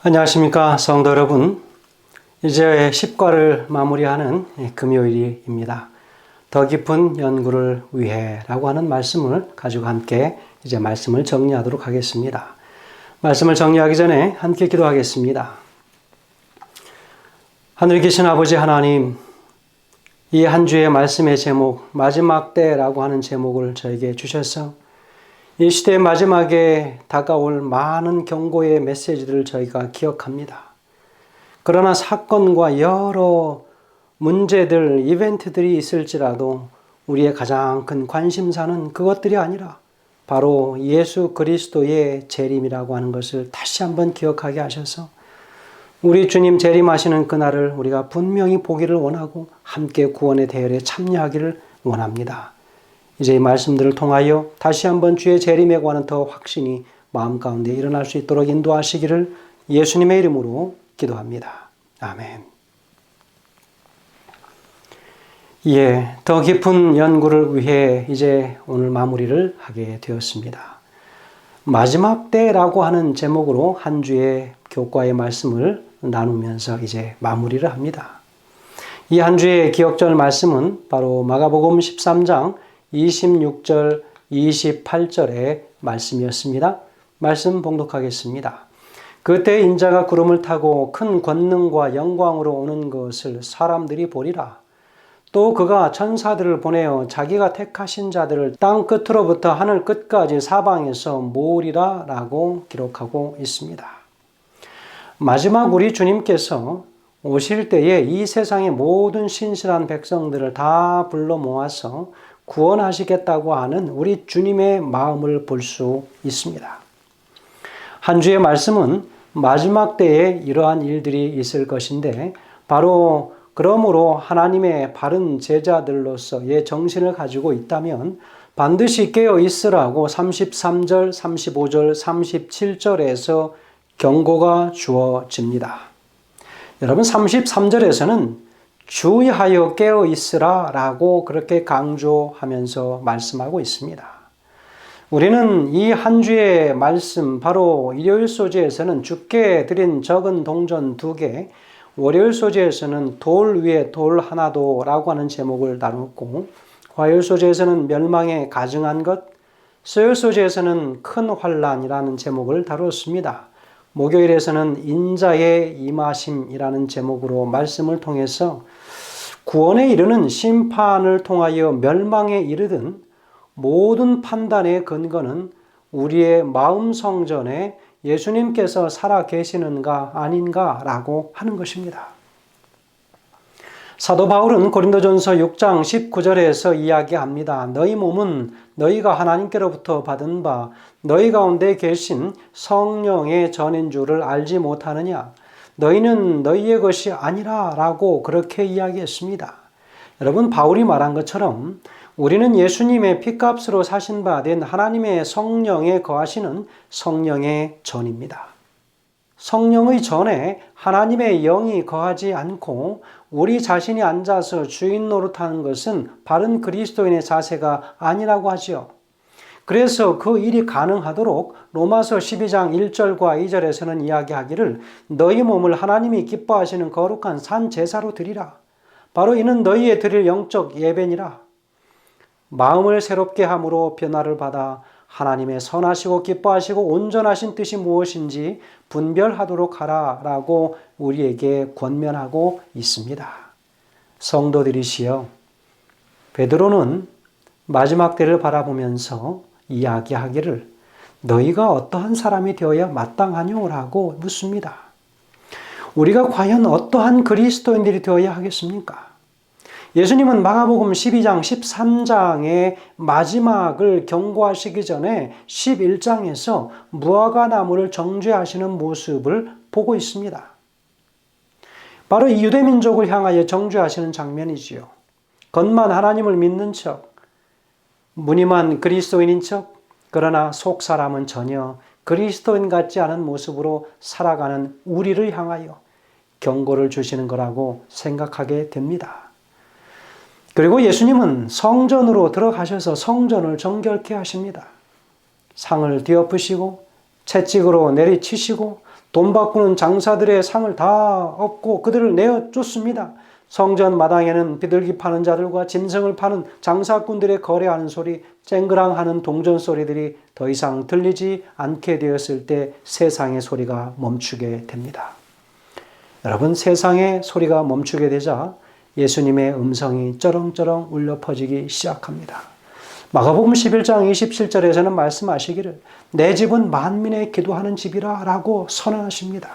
안녕하십니까 성도 여러분. 이제 10과를 마무리하는 금요일입니다. 더 깊은 연구를 위해 라고 하는 말씀을 가지고 함께 이제 말씀을 정리하도록 하겠습니다. 말씀을 정리하기 전에 함께 기도하겠습니다. 하늘에 계신 아버지 하나님, 이 한 주의 말씀의 제목 마지막 때라고 하는 제목을 저에게 주셔서 이 시대의 마지막에 다가올 많은 경고의 메시지들을 저희가 기억합니다. 그러나 사건과 여러 문제들, 이벤트들이 있을지라도 우리의 가장 큰 관심사는 그것들이 아니라 바로 예수 그리스도의 재림이라고 하는 것을 다시 한번 기억하게 하셔서 우리 주님 재림하시는 그날을 우리가 분명히 보기를 원하고 함께 구원의 대열에 참여하기를 원합니다. 이제 이 말씀들을 통하여 다시 한번 주의 재림에 관한 더 확신이 마음 가운데 일어날 수 있도록 인도하시기를 예수님의 이름으로 기도합니다. 아멘. 더 깊은 연구를 위해 이제 오늘 마무리를 하게 되었습니다. 마지막 때라고 하는 제목으로 한 주의 교과의 말씀을 나누면서 이제 마무리를 합니다. 이 한 주의 기억절 말씀은 바로 마가복음 13장 26절, 28절의 말씀이었습니다. 말씀 봉독하겠습니다. 그때 인자가 구름을 타고 큰 권능과 영광으로 오는 것을 사람들이 보리라. 또 그가 천사들을 보내어 자기가 택하신 자들을 땅 끝으로부터 하늘 끝까지 사방에서 모으리라 라고 기록하고 있습니다. 마지막 우리 주님께서 오실 때에 이 세상의 모든 신실한 백성들을 다 불러 모아서 구원하시겠다고 하는 우리 주님의 마음을 볼 수 있습니다. 한 주의 말씀은 마지막 때에 이러한 일들이 있을 것인데 바로 그러므로 하나님의 바른 제자들로서의 정신을 가지고 있다면 반드시 깨어 있으라고 33절, 35절, 37절에서 경고가 주어집니다. 여러분 33절에서는 주의하여 깨어 있으라 라고 그렇게 강조하면서 말씀하고 있습니다. 우리는 이 한 주의 말씀, 바로 일요일 소재에서는 주께 드린 적은 동전 2개, 월요일 소재에서는 돌 위에 돌 하나도 라고 하는 제목을 나눴고, 화요일 소재에서는 멸망에 가증한 것, 수요일 소재에서는 큰 환란이라는 제목을 다루었습니다. 목요일에서는 인자의 임하심이라는 제목으로 말씀을 통해서 구원에 이르는 심판을 통하여 멸망에 이르든 모든 판단의 근거는 우리의 마음 성전에 예수님께서 살아 계시는가 아닌가라고 하는 것입니다. 사도 바울은 고린도전서 6장 19절에서 이야기합니다. 너희 몸은 너희가 하나님께로부터 받은 바 너희 가운데 계신 성령의 전인 줄을 알지 못하느냐? 너희는 너희의 것이 아니라 라고 그렇게 이야기했습니다. 여러분, 바울이 말한 것처럼 우리는 예수님의 피값으로 사신 바 된 하나님의 성령에 거하시는 성령의 전입니다. 성령의 전에 하나님의 영이 거하지 않고 우리 자신이 앉아서 주인 노릇하는 것은 바른 그리스도인의 자세가 아니라고 하지요. 그래서 그 일이 가능하도록 로마서 12장 1절과 2절에서는 이야기하기를 너희 몸을 하나님이 기뻐하시는 거룩한 산 제사로 드리라. 바로 이는 너희의 드릴 영적 예배니라. 마음을 새롭게 함으로 변화를 받아 하나님의 선하시고 기뻐하시고 온전하신 뜻이 무엇인지 분별하도록 하라라고 우리에게 권면하고 있습니다. 성도들이시여, 베드로는 마지막 때를 바라보면서 이야기하기를 너희가 어떠한 사람이 되어야 마땅하뇨라고 묻습니다. 우리가 과연 어떠한 그리스도인들이 되어야 하겠습니까? 예수님은 마가복음 12장, 13장의 마지막을 경고하시기 전에 11장에서 무화과 나무를 정죄하시는 모습을 보고 있습니다. 바로 이 유대민족을 향하여 정죄하시는 장면이지요. 겉만 하나님을 믿는 척, 무늬만 그리스도인인 척, 그러나 속 사람은 전혀 그리스도인 같지 않은 모습으로 살아가는 우리를 향하여 경고를 주시는 거라고 생각하게 됩니다. 그리고 예수님은 성전으로 들어가셔서 성전을 정결케 하십니다. 상을 뒤엎으시고 채찍으로 내리치시고 돈 바꾸는 장사들의 상을 다 얻고 그들을 내어쫓습니다. 성전 마당에는 비둘기 파는 자들과 짐승을 파는 장사꾼들의 거래하는 소리, 쨍그랑하는 동전 소리들이 더 이상 들리지 않게 되었을 때 세상의 소리가 멈추게 됩니다. 여러분, 세상의 소리가 멈추게 되자 예수님의 음성이 쩌렁쩌렁 울려 퍼지기 시작합니다. 마가복음 11장 27절에서는 말씀하시기를 내 집은 만민의 기도하는 집이라 라고 선언하십니다.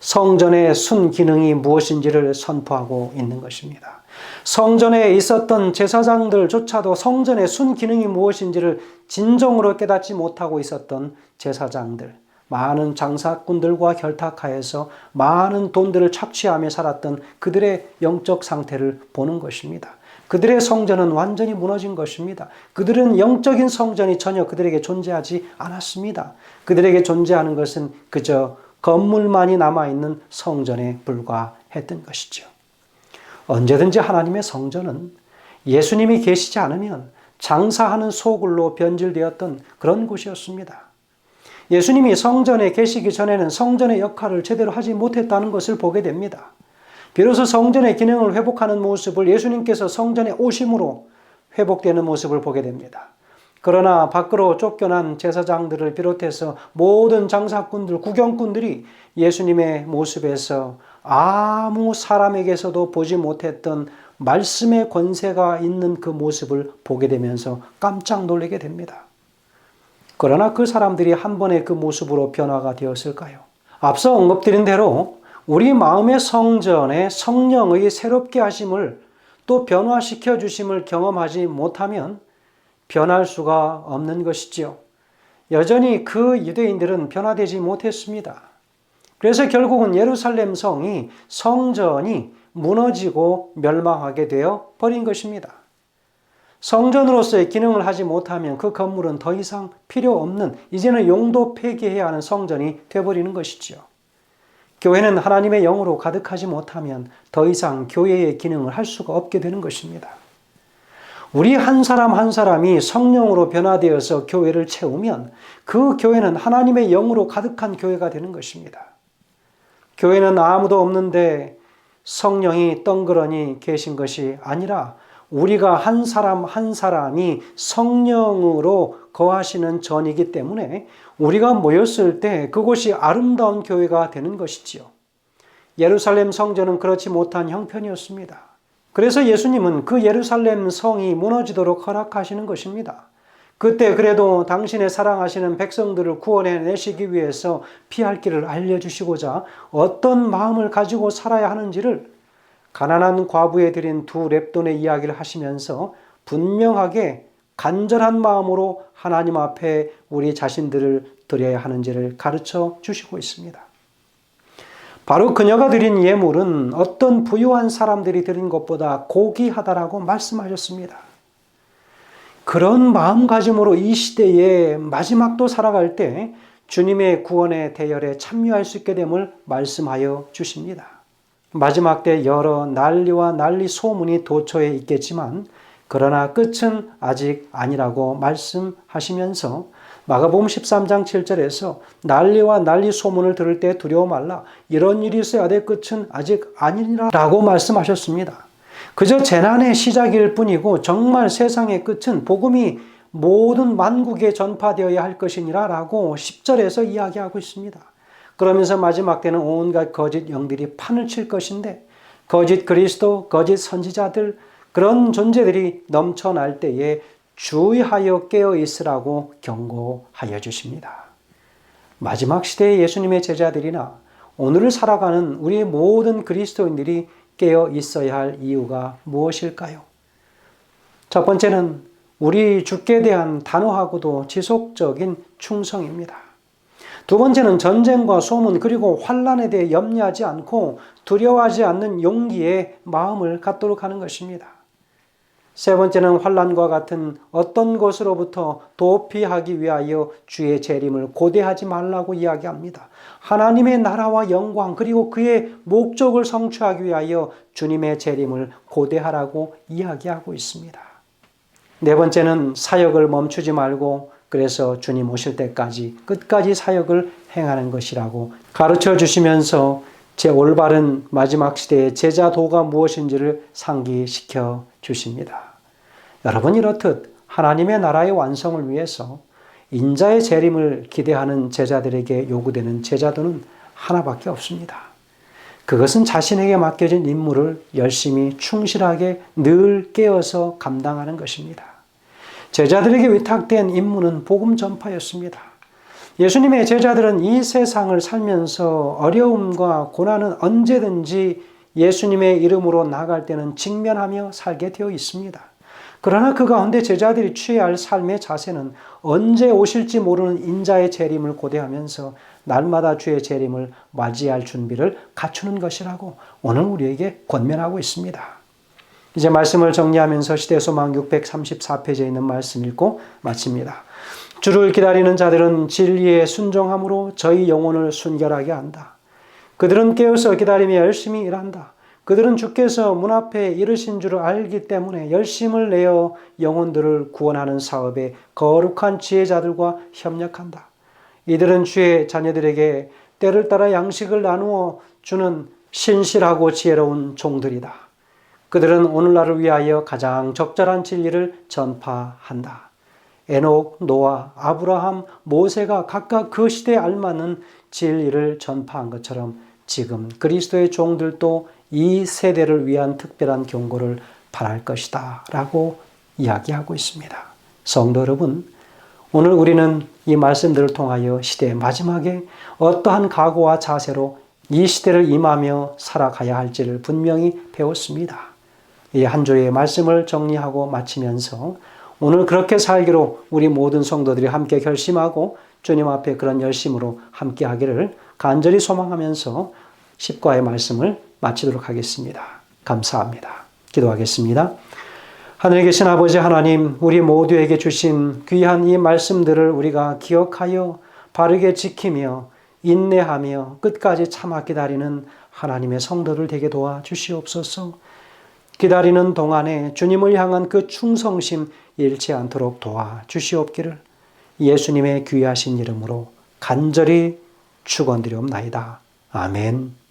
성전의 순기능이 무엇인지를 선포하고 있는 것입니다. 성전에 있었던 제사장들조차도 성전의 순기능이 무엇인지를 진정으로 깨닫지 못하고 있었던 제사장들, 많은 장사꾼들과 결탁하여서 많은 돈들을 착취하며 살았던 그들의 영적 상태를 보는 것입니다. 그들의 성전은 완전히 무너진 것입니다. 그들은 영적인 성전이 전혀 그들에게 존재하지 않았습니다. 그들에게 존재하는 것은 그저 건물만이 남아있는 성전에 불과했던 것이죠. 언제든지 하나님의 성전은 예수님이 계시지 않으면 장사하는 소굴로 변질되었던 그런 곳이었습니다. 예수님이 성전에 계시기 전에는 성전의 역할을 제대로 하지 못했다는 것을 보게 됩니다. 비로소 성전의 기능을 회복하는 모습을 예수님께서 성전에 오심으로 회복되는 모습을 보게 됩니다. 그러나 밖으로 쫓겨난 제사장들을 비롯해서 모든 장사꾼들, 구경꾼들이 예수님의 모습에서 아무 사람에게서도 보지 못했던 말씀의 권세가 있는 그 모습을 보게 되면서 깜짝 놀라게 됩니다. 그러나 그 사람들이 한 번에 그 모습으로 변화가 되었을까요? 앞서 언급드린 대로 우리 마음의 성전에 성령의 새롭게 하심을 또 변화시켜 주심을 경험하지 못하면 변할 수가 없는 것이지요. 여전히 그 유대인들은 변화되지 못했습니다. 그래서 결국은 예루살렘 성전이 무너지고 멸망하게 되어 버린 것입니다. 성전으로서의 기능을 하지 못하면 그 건물은 더 이상 필요 없는, 이제는 용도 폐기해야 하는 성전이 되어버리는 것이지요. 교회는 하나님의 영으로 가득하지 못하면 더 이상 교회의 기능을 할 수가 없게 되는 것입니다. 우리 한 사람 한 사람이 성령으로 변화되어서 교회를 채우면 그 교회는 하나님의 영으로 가득한 교회가 되는 것입니다. 교회는 아무도 없는데 성령이 덩그러니 계신 것이 아니라 우리가 한 사람 한 사람이 성령으로 거하시는 전이기 때문에 우리가 모였을 때 그곳이 아름다운 교회가 되는 것이지요. 예루살렘 성전은 그렇지 못한 형편이었습니다. 그래서 예수님은 그 예루살렘 성이 무너지도록 허락하시는 것입니다. 그때 그래도 당신의 사랑하시는 백성들을 구원해내시기 위해서 피할 길을 알려주시고자 어떤 마음을 가지고 살아야 하는지를 가난한 과부에 드린 두 렙돈의 이야기를 하시면서 분명하게 간절한 마음으로 하나님 앞에 우리 자신들을 드려야 하는지를 가르쳐 주시고 있습니다. 바로 그녀가 드린 예물은 어떤 부유한 사람들이 드린 것보다 고귀하다라고 말씀하셨습니다. 그런 마음가짐으로 이 시대의 마지막도 살아갈 때 주님의 구원의 대열에 참여할 수 있게 됨을 말씀하여 주십니다. 마지막 때 여러 난리와 난리 소문이 도처에 있겠지만 그러나 끝은 아직 아니라고 말씀하시면서 마가복음 13장 7절에서 난리와 난리 소문을 들을 때 두려워 말라. 이런 일이 있어야 될 끝은 아직 아니라 라고 말씀하셨습니다. 그저 재난의 시작일 뿐이고 정말 세상의 끝은 복음이 모든 만국에 전파되어야 할 것이니라 라고 10절에서 이야기하고 있습니다. 그러면서 마지막 때는 온갖 거짓 영들이 판을 칠 것인데 거짓 그리스도, 거짓 선지자들 그런 존재들이 넘쳐날 때에 주의하여 깨어 있으라고 경고하여 주십니다. 마지막 시대의 예수님의 제자들이나 오늘을 살아가는 우리 모든 그리스도인들이 깨어 있어야 할 이유가 무엇일까요? 첫 번째는 우리 주께 대한 단호하고도 지속적인 충성입니다. 두 번째는 전쟁과 소문 그리고 환난에 대해 염려하지 않고 두려워하지 않는 용기의 마음을 갖도록 하는 것입니다. 세 번째는 환난과 같은 어떤 것으로부터 도피하기 위하여 주의 재림을 고대하지 말라고 이야기합니다. 하나님의 나라와 영광 그리고 그의 목적을 성취하기 위하여 주님의 재림을 고대하라고 이야기하고 있습니다. 네 번째는 사역을 멈추지 말고 그래서 주님 오실 때까지 끝까지 사역을 행하는 것이라고 가르쳐 주시면서 제 올바른 마지막 시대의 제자도가 무엇인지를 상기시켜 주십니다. 여러분, 이렇듯 하나님의 나라의 완성을 위해서 인자의 재림을 기대하는 제자들에게 요구되는 제자도는 하나밖에 없습니다. 그것은 자신에게 맡겨진 임무를 열심히 충실하게 늘 깨어서 감당하는 것입니다. 제자들에게 위탁된 임무는 복음 전파였습니다. 예수님의 제자들은 이 세상을 살면서 어려움과 고난은 언제든지 예수님의 이름으로 나갈 때는 직면하며 살게 되어 있습니다. 그러나 그 가운데 제자들이 취해야 할 삶의 자세는 언제 오실지 모르는 인자의 재림을 고대하면서 날마다 주의 재림을 맞이할 준비를 갖추는 것이라고 오늘 우리에게 권면하고 있습니다. 이제 말씀을 정리하면서 시대소망 634페이지에 있는 말씀 읽고 마칩니다. 주를 기다리는 자들은 진리에 순종함으로 저희 영혼을 순결하게 한다. 그들은 깨어서 기다리며 열심히 일한다. 그들은 주께서 문 앞에 이르신 줄을 알기 때문에 열심을 내어 영혼들을 구원하는 사업에 거룩한 지혜자들과 협력한다. 이들은 주의 자녀들에게 때를 따라 양식을 나누어 주는 신실하고 지혜로운 종들이다. 그들은 오늘날을 위하여 가장 적절한 진리를 전파한다. 에녹, 노아, 아브라함, 모세가 각각 그 시대에 알맞는 진리를 전파한 것처럼 지금 그리스도의 종들도 이 세대를 위한 특별한 경고를 바랄 것이다 라고 이야기하고 있습니다. 성도 여러분, 오늘 우리는 이 말씀들을 통하여 시대의 마지막에 어떠한 각오와 자세로 이 시대를 임하며 살아가야 할지를 분명히 배웠습니다. 이 한 주의 말씀을 정리하고 마치면서 오늘 그렇게 살기로 우리 모든 성도들이 함께 결심하고 주님 앞에 그런 열심으로 함께 하기를 간절히 소망하면서 10과의 말씀을 마치도록 하겠습니다. 감사합니다. 기도하겠습니다. 하늘에 계신 아버지 하나님, 우리 모두에게 주신 귀한 이 말씀들을 우리가 기억하여 바르게 지키며 인내하며 끝까지 참아 기다리는 하나님의 성도들 되게 도와주시옵소서. 기다리는 동안에 주님을 향한 그 충성심 잃지 않도록 도와주시옵기를 예수님의 귀하신 이름으로 간절히 축원드리옵나이다. 아멘.